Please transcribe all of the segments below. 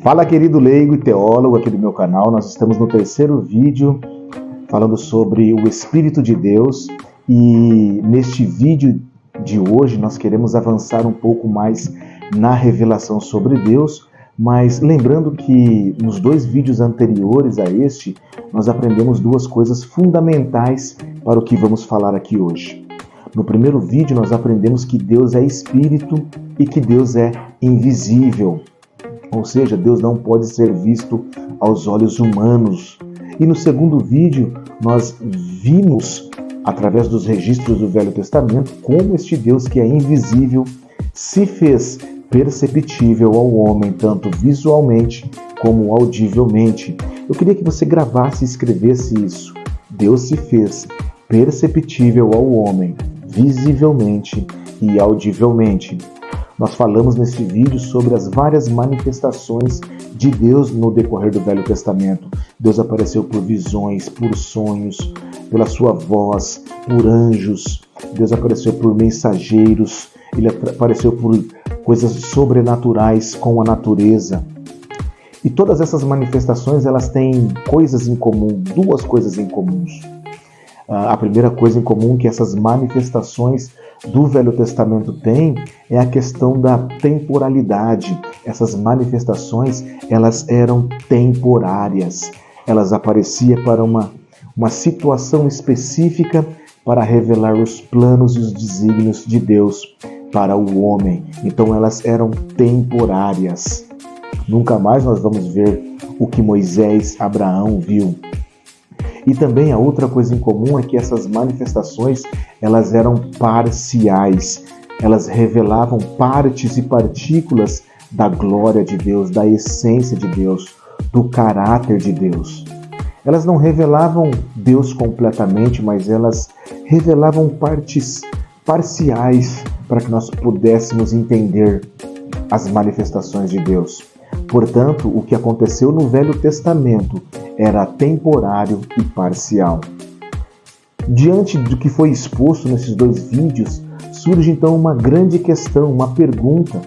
Fala, querido leigo e teólogo aqui do meu canal. Nós estamos no terceiro vídeo falando sobre o Espírito de Deus, e neste vídeo de hoje nós queremos avançar um pouco mais na revelação sobre Deus, mas lembrando que nos dois vídeos anteriores a este nós aprendemos duas coisas fundamentais para o que vamos falar aqui hoje. No primeiro vídeo nós aprendemos que Deus é Espírito e que Deus é invisível. Ou seja, Deus não pode ser visto aos olhos humanos. E no segundo vídeo, nós vimos, através dos registros do Velho Testamento, como este Deus que é invisível se fez perceptível ao homem, tanto visualmente como audivelmente. Eu queria que você gravasse e escrevesse isso. Deus se fez perceptível ao homem, visivelmente e audivelmente. Nós falamos neste vídeo sobre as várias manifestações de Deus no decorrer do Velho Testamento. Deus apareceu por visões, por sonhos, pela sua voz, por anjos. Deus apareceu por mensageiros. Ele apareceu por coisas sobrenaturais com a natureza. E todas essas manifestações, elas têm coisas em comum, duas coisas em comuns. A primeira coisa em comum que essas manifestações do Velho Testamento têm é a questão da temporalidade. Essas manifestações, elas eram temporárias. Elas apareciam para uma situação específica para revelar os planos e os desígnios de Deus para o homem. Então elas eram temporárias. Nunca mais nós vamos ver o que Moisés, Abraão viu. E também a outra coisa em comum é que essas manifestações, elas eram parciais. Elas revelavam partes e partículas da glória de Deus, da essência de Deus, do caráter de Deus. Elas não revelavam Deus completamente, mas elas revelavam partes parciais para que nós pudéssemos entender as manifestações de Deus. Portanto, o que aconteceu no Velho Testamento era temporário e parcial. Diante do que foi exposto nesses dois vídeos, surge então uma grande questão, uma pergunta.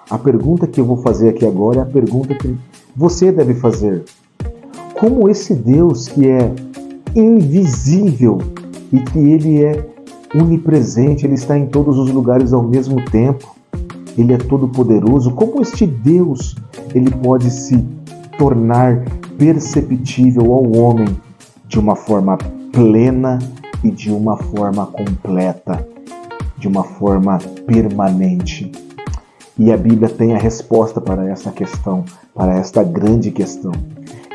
A pergunta que eu vou fazer aqui agora é a pergunta que você deve fazer. Como esse Deus que é invisível e que ele é onipresente, ele está em todos os lugares ao mesmo tempo, ele é todo-poderoso, como este Deus ele pode se tornar perceptível ao homem de uma forma plena e de uma forma completa, de uma forma permanente? E a Bíblia tem a resposta para essa questão, para esta grande questão.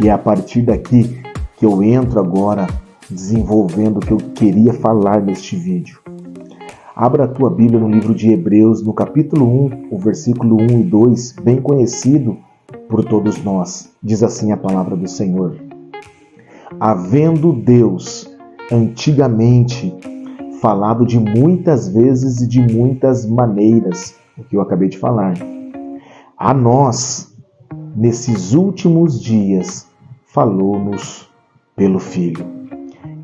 E é a partir daqui que eu entro agora desenvolvendo o que eu queria falar neste vídeo. Abra a tua Bíblia no livro de Hebreus, no capítulo 1, o versículo 1 e 2, bem conhecido por todos nós. Diz assim a palavra do Senhor: havendo Deus antigamente falado de muitas vezes e de muitas maneiras, o que eu acabei de falar, a nós, nesses últimos dias, falou-nos pelo Filho.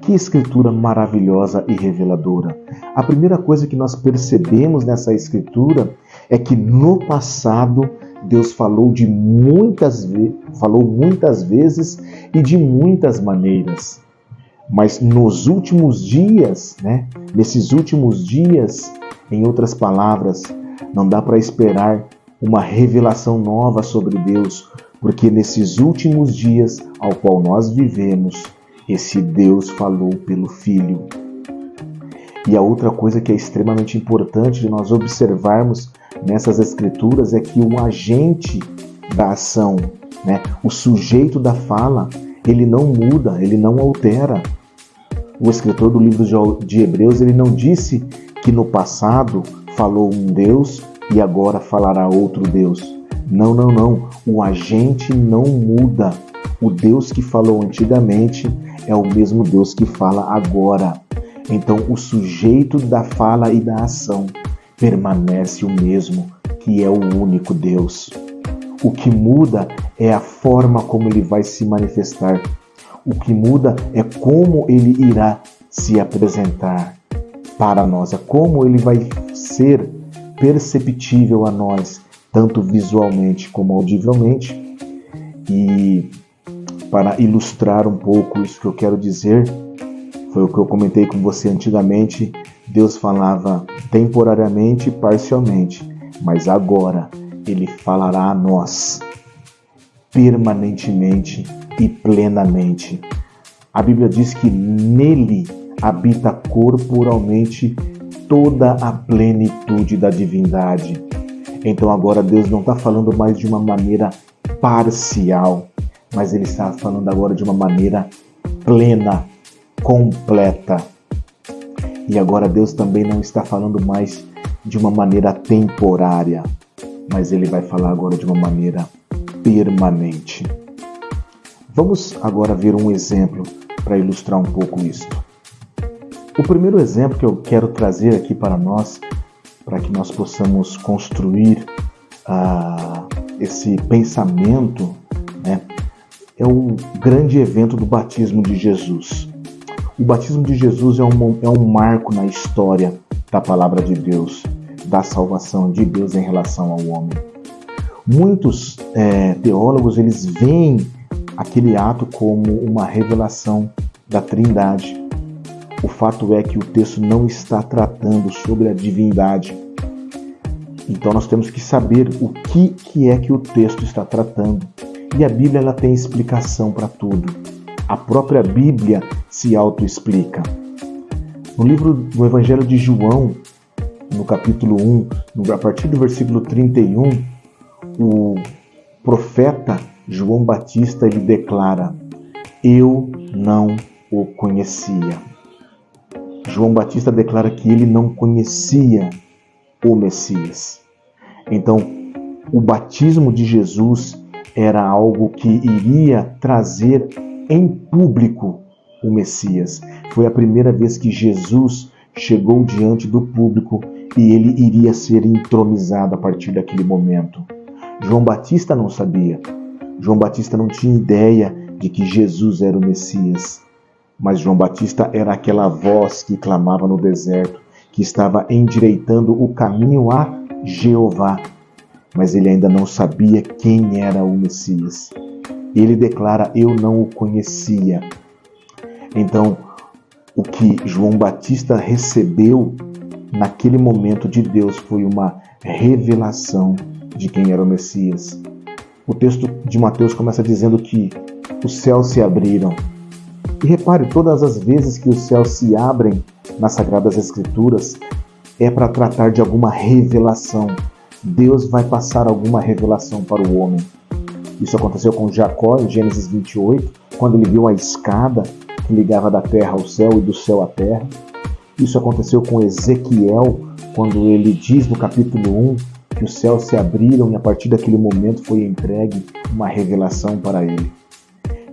Que escritura maravilhosa e reveladora! A primeira coisa que nós percebemos nessa escritura é que no passado Deus falou muitas vezes e de muitas maneiras. Mas nos últimos dias, nesses últimos dias, em outras palavras, não dá para esperar uma revelação nova sobre Deus, porque nesses últimos dias ao qual nós vivemos, esse Deus falou pelo Filho. E a outra coisa que é extremamente importante de nós observarmos nessas escrituras é que o agente da ação, o sujeito da fala, ele não muda, ele não altera. O escritor do livro de Hebreus, ele não disse que no passado falou um Deus e agora falará outro Deus. Não. O agente não muda. O Deus que falou antigamente é o mesmo Deus que fala agora. Então, o sujeito da fala e da ação permanece o mesmo, que é o único Deus. O que muda é a forma como ele vai se manifestar. O que muda é como ele irá se apresentar para nós, é como ele vai ser perceptível a nós, tanto visualmente como audivelmente. E para ilustrar um pouco isso que eu quero dizer, foi o que eu comentei com você antigamente. Deus falava temporariamente e parcialmente, mas agora Ele falará a nós permanentemente e plenamente. A Bíblia diz que nele habita corporalmente toda a plenitude da divindade. Então agora Deus não está falando mais de uma maneira parcial, mas Ele está falando agora de uma maneira plena, completa. E agora Deus também não está falando mais de uma maneira temporária, mas Ele vai falar agora de uma maneira permanente. Vamos agora ver um exemplo para ilustrar um pouco isto. O primeiro exemplo que eu quero trazer aqui para nós, para que nós possamos construir esse pensamento, né, é o grande evento do batismo de Jesus. O batismo de Jesus é um marco na história da palavra de Deus, da salvação de Deus em relação ao homem. Muitos teólogos, eles veem aquele ato como uma revelação da Trindade. O fato é que o texto não está tratando sobre a divindade. Então nós temos que saber o que é que o texto está tratando. E a Bíblia, ela tem explicação para tudo. A própria Bíblia se autoexplica. No livro do Evangelho de João, no capítulo 1, a partir do versículo 31, o profeta João Batista, ele declara: eu não o conhecia. João Batista declara que ele não conhecia o Messias. Então, o batismo de Jesus era algo que iria trazer em público o Messias. Foi a primeira vez que Jesus chegou diante do público e ele iria ser entronizado a partir daquele momento. João Batista não sabia. João Batista não tinha ideia de que Jesus era o Messias. Mas João Batista era aquela voz que clamava no deserto, que estava endireitando o caminho a Jeová. Mas ele ainda não sabia quem era o Messias. Ele declara: eu não o conhecia. Então, o que João Batista recebeu naquele momento de Deus foi uma revelação de quem era o Messias. O texto de Mateus começa dizendo que os céus se abriram. E repare, todas as vezes que os céus se abrem nas Sagradas Escrituras, é para tratar de alguma revelação. Deus vai passar alguma revelação para o homem. Isso aconteceu com Jacó em Gênesis 28, quando ele viu a escada que ligava da terra ao céu e do céu à terra. Isso aconteceu com Ezequiel, quando ele diz no capítulo 1 que os céus se abriram e a partir daquele momento foi entregue uma revelação para ele.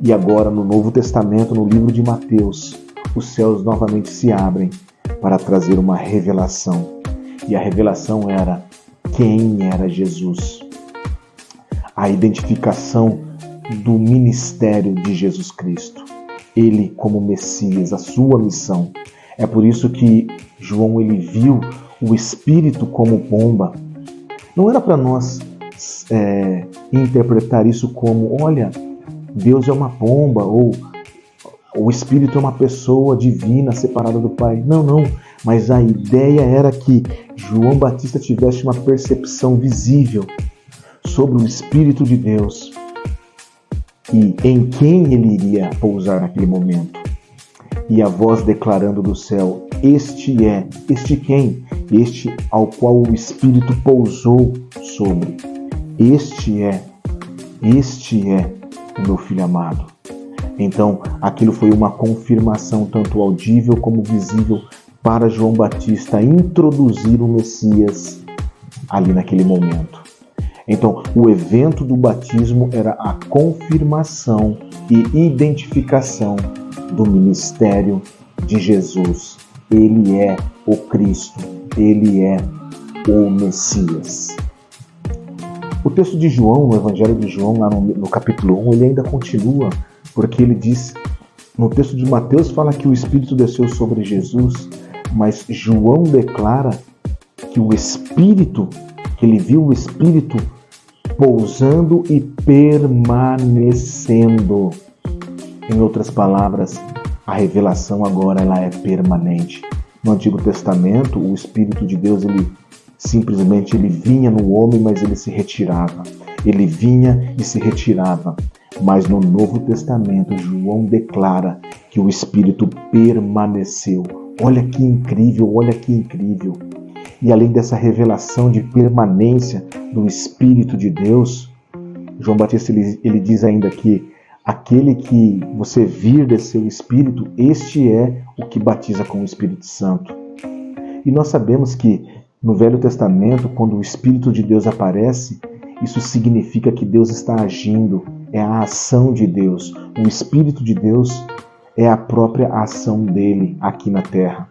E agora, no Novo Testamento, no livro de Mateus, os céus novamente se abrem para trazer uma revelação. E a revelação era quem era Jesus. A identificação do ministério de Jesus Cristo. Ele como Messias, a sua missão. É por isso que João, ele viu o Espírito como pomba. Não era para nós interpretar isso como, olha, Deus é uma pomba, ou o Espírito é uma pessoa divina separada do Pai. Não. Mas a ideia era que João Batista tivesse uma percepção visível sobre o Espírito de Deus e em quem ele iria pousar naquele momento. E a voz declarando do céu: este quem? Este ao qual o Espírito pousou sobre. Este é o meu Filho amado. Então, aquilo foi uma confirmação tanto audível como visível para João Batista introduzir o Messias ali naquele momento. Então, o evento do batismo era a confirmação e identificação do ministério de Jesus. Ele é o Cristo, ele é o Messias. O texto de João, no Evangelho de João, lá no capítulo 1, ele ainda continua, porque ele diz, no texto de Mateus fala que o Espírito desceu sobre Jesus, mas João declara que o Espírito, que ele viu o Espírito pousando e permanecendo. Em outras palavras, a revelação agora ela é permanente. No Antigo Testamento, o Espírito de Deus ele vinha no homem, mas ele se retirava. Ele vinha e se retirava. Mas no Novo Testamento, João declara que o Espírito permaneceu. Olha que incrível, olha que incrível. E além dessa revelação de permanência do Espírito de Deus, João Batista ele diz ainda que aquele que você vir descer o Espírito, este é o que batiza com o Espírito Santo. E nós sabemos que no Velho Testamento, quando o Espírito de Deus aparece, isso significa que Deus está agindo, é a ação de Deus. O Espírito de Deus é a própria ação dele aqui na terra.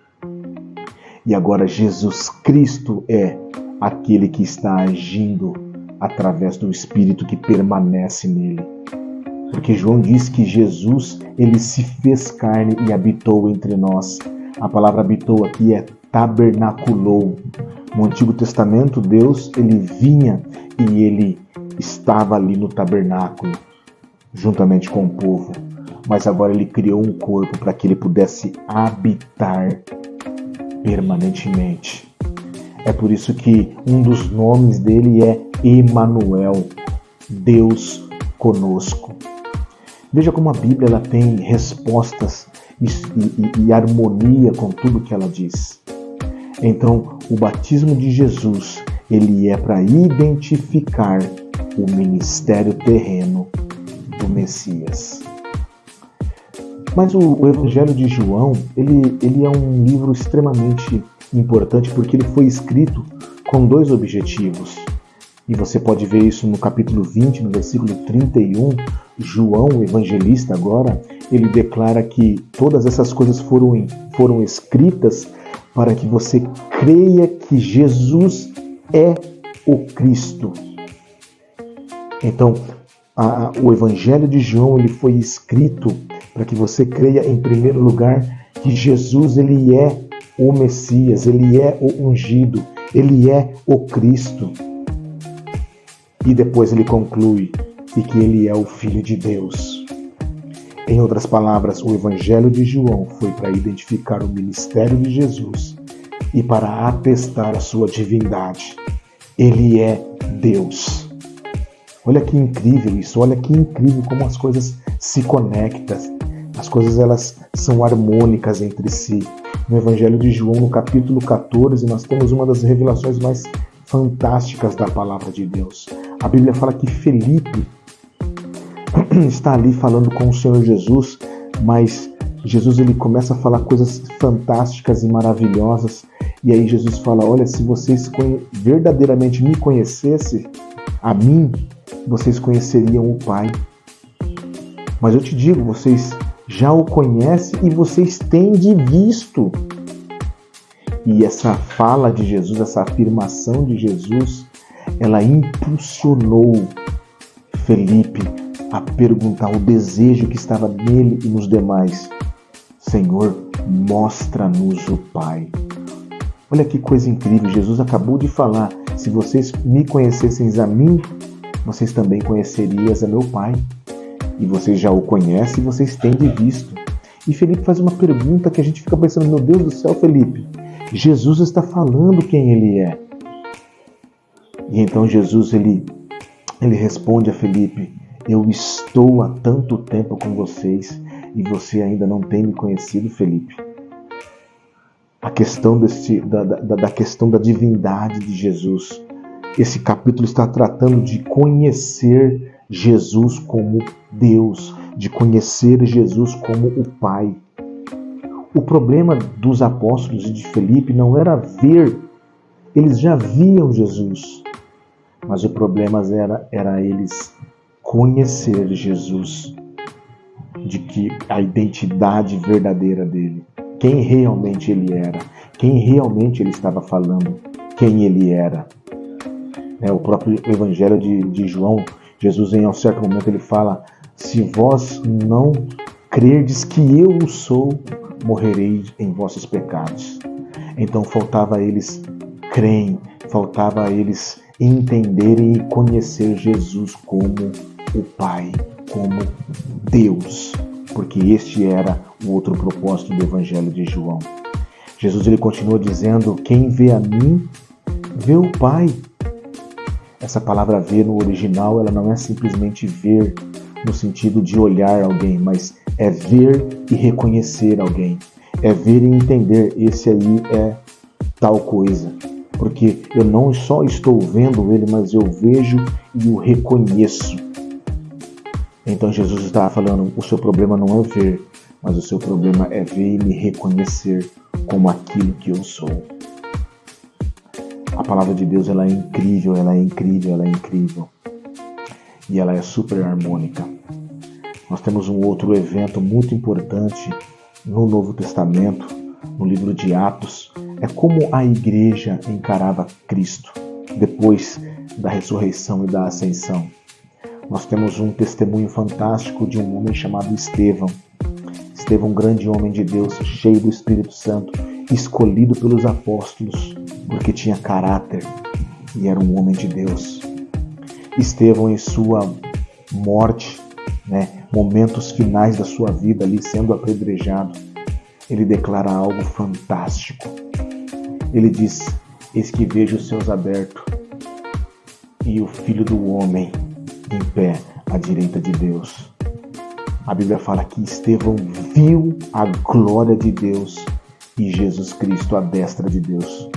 E agora Jesus Cristo é aquele que está agindo através do Espírito que permanece nele. Porque João diz que Jesus, ele se fez carne e habitou entre nós. A palavra habitou aqui é tabernaculou. No Antigo Testamento, Deus, ele vinha e ele estava ali no tabernáculo, juntamente com o povo. Mas agora ele criou um corpo para que ele pudesse habitar permanentemente. É por isso que um dos nomes dele é Emanuel, Deus conosco. Veja como a Bíblia ela tem respostas e harmonia com tudo que ela diz. Então, o batismo de Jesus, ele é para identificar o ministério terreno do Messias. Mas o Evangelho de João, ele é um livro extremamente importante porque ele foi escrito com dois objetivos. E você pode ver isso no capítulo 20, no versículo 31. João, o evangelista agora, ele declara que todas essas coisas foram escritas para que você creia que Jesus é o Cristo. Então, o Evangelho de João ele foi escrito para que você creia, em primeiro lugar, que Jesus ele é o Messias, ele é o ungido, ele é o Cristo. E depois ele conclui e que ele é o Filho de Deus. Em outras palavras, o Evangelho de João foi para identificar o ministério de Jesus e para atestar a sua divindade. Ele é Deus. Olha que incrível isso, olha que incrível como as coisas se conectam. As coisas elas são harmônicas entre si. No Evangelho de João, no capítulo 14, nós temos uma das revelações mais fantásticas da palavra de Deus. A Bíblia fala que Felipe está ali falando com o Senhor Jesus, mas Jesus ele começa a falar coisas fantásticas e maravilhosas. E aí Jesus fala, olha, se vocês verdadeiramente me conhecessem, a mim, vocês conheceriam o Pai. Mas eu te digo, vocês já o conhecem e vocês têm de visto. E essa fala de Jesus, essa afirmação de Jesus, ela impulsionou Felipe a perguntar o desejo que estava nele e nos demais. Senhor, mostra-nos o Pai. Olha que coisa incrível, Jesus acabou de falar, se vocês me conhecessem a mim, vocês também conheceriam a meu Pai. E vocês já o conhecem e vocês têm de visto. E Felipe faz uma pergunta que a gente fica pensando, meu Deus do céu, Felipe, Jesus está falando quem ele é. E então Jesus ele responde a Felipe, eu estou há tanto tempo com vocês e você ainda não tem me conhecido, Felipe. A questão da questão da divindade de Jesus. Esse capítulo está tratando de conhecer Jesus como Deus, de conhecer Jesus como o Pai. O problema dos apóstolos e de Felipe não era ver, eles já viam Jesus, mas o problema era eles conhecer Jesus, de que a identidade verdadeira dele, quem realmente ele era, quem realmente ele estava falando, quem ele era. O próprio Evangelho de João, Jesus em um certo momento ele fala, se vós não crerdes que eu o sou, morrereis em vossos pecados. Então faltava a eles crerem, faltava a eles entenderem e conhecer Jesus como o Pai, como Deus, porque este era o outro propósito do Evangelho de João. Jesus ele continua dizendo: quem vê a mim, vê o Pai. Essa palavra ver no original, ela não é simplesmente ver no sentido de olhar alguém, mas é ver e reconhecer alguém. É ver e entender, esse aí é tal coisa. Porque eu não só estou vendo ele, mas eu vejo e o reconheço. Então Jesus estava falando, o seu problema não é ver, mas o seu problema é ver e me reconhecer como aquilo que eu sou. A palavra de Deus, ela é incrível, ela é incrível, ela é incrível. E ela é super harmônica. Nós temos um outro evento muito importante no Novo Testamento, no livro de Atos. É como a igreja encarava Cristo depois da ressurreição e da ascensão. Nós temos um testemunho fantástico de um homem chamado Estevão. Estevão, um grande homem de Deus, cheio do Espírito Santo, escolhido pelos apóstolos, porque tinha caráter e era um homem de Deus. Estevão, em sua morte, momentos finais da sua vida ali sendo apedrejado, ele declara algo fantástico. Ele diz: eis que vejo os céus abertos e o Filho do Homem em pé à direita de Deus. A Bíblia fala que Estevão viu a glória de Deus e Jesus Cristo à destra de Deus.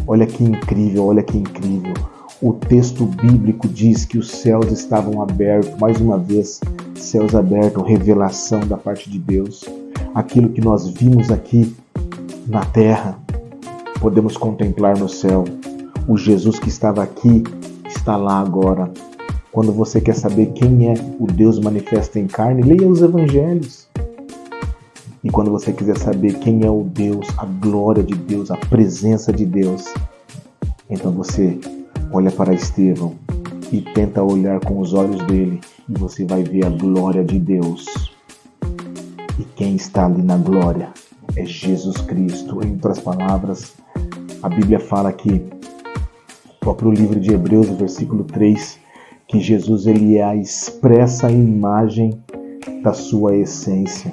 Olha que incrível, olha que incrível. O texto bíblico diz que os céus estavam abertos, mais uma vez, céus abertos, revelação da parte de Deus. Aquilo que nós vimos aqui na terra, podemos contemplar no céu. O Jesus que estava aqui, está lá agora. Quando você quer saber quem é o Deus manifesto em carne, leia os evangelhos. E quando você quiser saber quem é o Deus, a glória de Deus, a presença de Deus, então você olha para Estevão e tenta olhar com os olhos dele e você vai ver a glória de Deus. E quem está ali na glória é Jesus Cristo. Em outras palavras, a Bíblia fala que, o próprio livro de Hebreus, versículo 3, que Jesus ele é a expressa imagem da sua essência.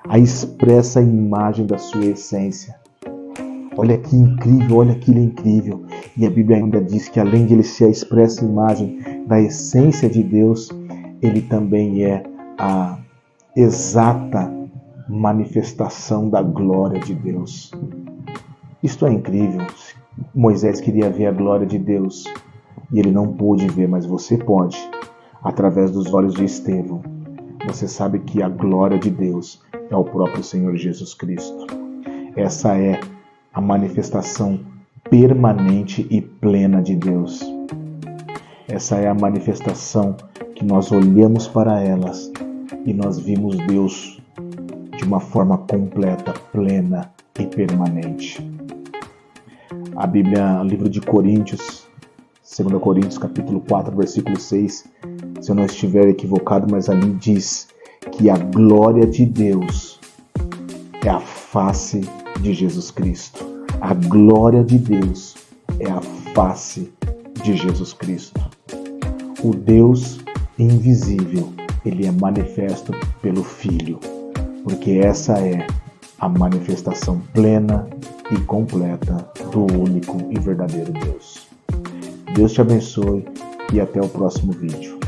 A expressa imagem da sua essência. Olha que incrível, olha que incrível. E a Bíblia ainda diz que além de ele ser a expressa imagem da essência de Deus, ele também é a exata manifestação da glória de Deus. Isto é incrível. Moisés queria ver a glória de Deus e ele não pôde ver, mas você pode, através dos olhos de Estevão. Você sabe que a glória de Deus é o próprio Senhor Jesus Cristo. Essa é a manifestação permanente e plena de Deus. Essa é a manifestação que nós olhamos para elas e nós vimos Deus de uma forma completa, plena e permanente. A Bíblia, o livro de Coríntios, 2 Coríntios capítulo 4, versículo 6, se eu não estiver equivocado, mas ali diz que a glória de Deus é a face de Jesus Cristo. A glória de Deus é a face de Jesus Cristo. O Deus invisível, ele é manifesto pelo Filho, porque essa é a manifestação plena e completa do único e verdadeiro Deus. Deus te abençoe e até o próximo vídeo.